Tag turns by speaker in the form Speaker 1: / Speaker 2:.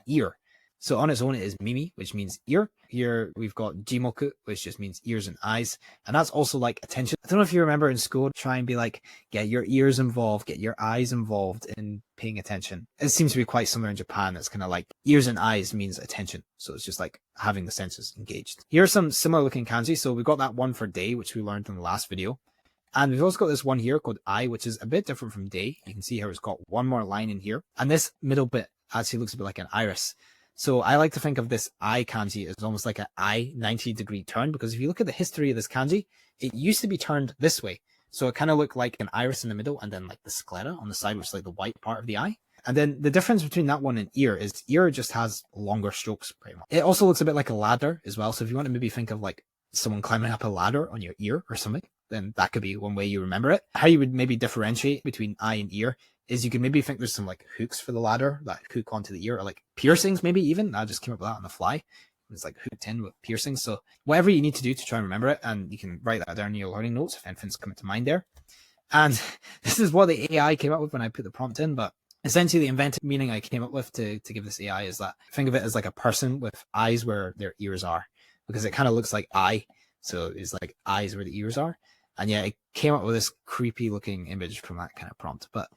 Speaker 1: ear. So on its own, it is mimi, which means ear. Here we've got jimoku, which just means ears and eyes. And that's also like attention. I don't know if you remember in school, try and be like, get your ears involved, get your eyes involved in paying attention. It seems to be quite similar in Japan. It's kind of like ears and eyes means attention. So it's just like having the senses engaged. Here are some similar looking kanji. So we've got that one for day, which we learned in the last video. And we've also got this one here called I, which is a bit different from day. You can see how it's got one more line in here. And this middle bit actually looks a bit like an iris. So I like to think of this I kanji as almost like an I 90-degree turn, because if you look at the history of this kanji, it used to be turned this way. So it kind of looked like an iris in the middle and then like the sclera on the side, which is like the white part of the eye. And then the difference between that one and ear is ear just has longer strokes pretty much. It also looks a bit like a ladder as well. So if you want to maybe think of like someone climbing up a ladder on your ear or something, then that could be one way you remember it. How you would maybe differentiate between eye and ear is you can maybe think there's some like hooks for the ladder that hook onto the ear, or like piercings maybe even. I just came up with that on the fly. It's like hooked in with piercings. So whatever you need to do to try and remember it, and you can write that down in your learning notes if anything's coming to mind there. And this is what the AI came up with when I put the prompt in, but essentially the invented meaning I came up with to give this AI is that think of it as like a person with eyes where their ears are, because it kind of looks like eye. So it's like eyes where the ears are. And yeah, it came up with this creepy looking image from that kind of prompt. But